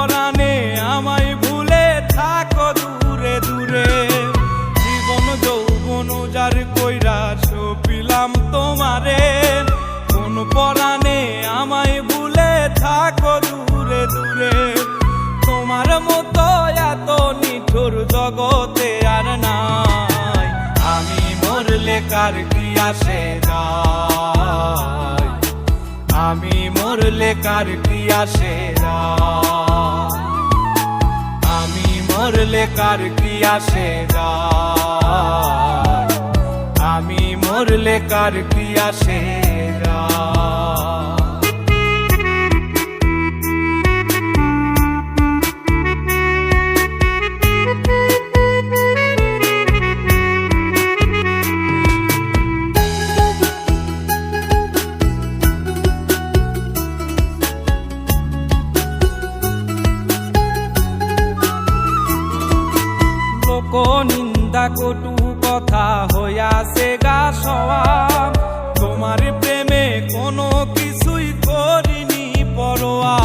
পরাণে আমায় ভুলে থাকো দূরে দূরে। জীবন যৌবন যার কইরা সপিলাম তোমারে, কোন পরাণে আমায় ভুলে থাকো দূরে দূরে। তোমার মতো এত নিঠুর জগতে আর নাই, আমি মরলে কার কি আসে যায়, আমি মরলে কার কি আসে যায়, আমি মরলে কার কি আসে যায়, আমি মরলে কার কি আসে যায়। নিন্দা কটু কথা হইয়াছে গা সওয়াব, তোমার প্রেমে কোনো কিছুই করিনি পরোয়া।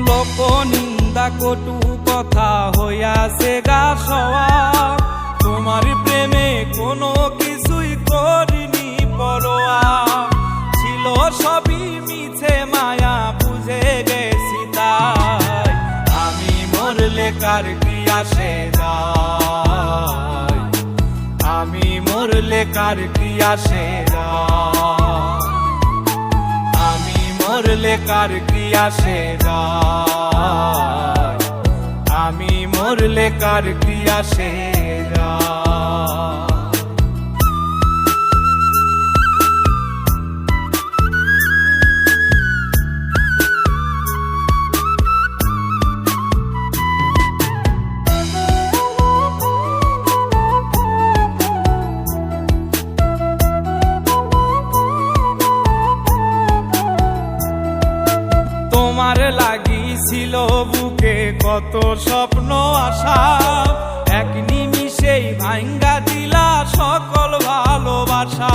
লোক নিন্দা কটু কথা হইয়াছে গা সওয়াব, তোমার প্রেমে কোনো কিছুই করিনি পরোয়া। ছিল সবই মিছে মায়া বুঝে গেছি তাই, আমি মরলে কার কি আসে যায়, আমি মরলে কার কি আসে যায়, আমি মরলে কার কি আসে যায়, আমি মরলে কার কি আসে যায়। তোমার লাগিছিল বুকে কত স্বপ্ন আশা, এক নিমিষেই ভাঙ্গা দিলা সকল ভালোবাসা।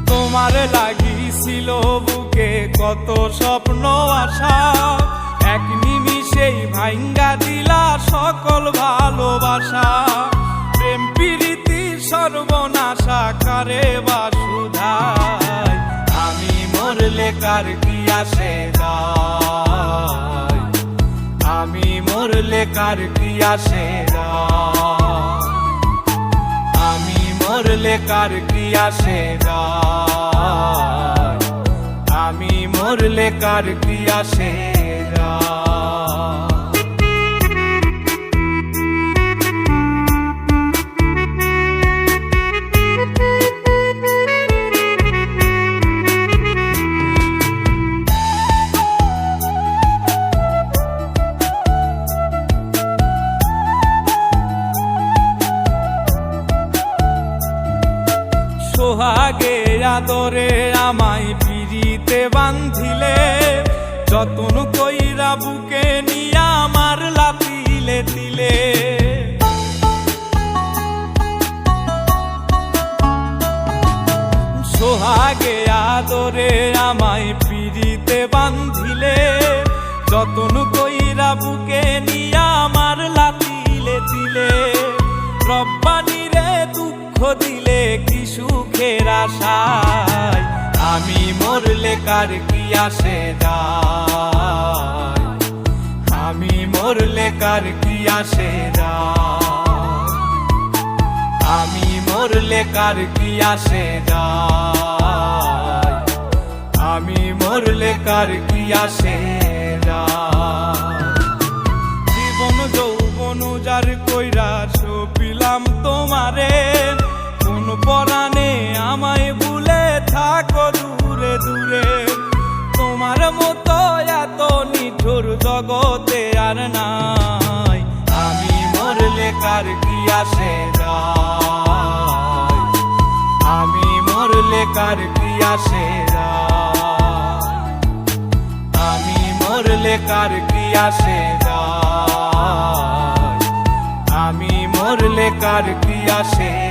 তোমার লাগিছিল বুকে কত স্বপ্ন আশা, এক নিমিষেই ভাঙ্গা দিলা সকল ভালোবাসা। প্রেম প্রীতি সর্বনাশা কারে বা সুধায়, আমি মরলে কার কি আসে যায়, আমি মরলে কার কি আসে যায়, আমি মরলে কার কি আসে যায়, আমি মরলে কার কি আসে যায়। সোহাগে আদরে আমায় পিরিতে বান্ধিলে, যতন কইরা বুকে নিয়া আমার লাতিলে দিলে। সোহাগে আদরে আমায় পিরিতে বান্ধিলে, যতন কইরা বুকে নিয়া আমার লাতিলে দিলে। রব্বানি রে দুঃখ দিলে কি সুখের আশায়, আমি মরলে কার কি আসে যায়, আমি মরলে কার কি আসে যায়, আমি মরলে কার কি আসে যায়, আমি মরলে কার কি আসে যায়। জীবন যৌবন যার কইরা সপিলাম তোমারে, কোন পরাণে আমায় ভুলে থাকো দূরে দূরে। তোমার মতো এত নিঠুর জগতে আর নাই, আমি মরলে কার কি আসে যায়, আমি মরলে কার কি আসে যায়, আমি মরলে কার কি আসে যায়, আমি মরলে কার কার কি আসে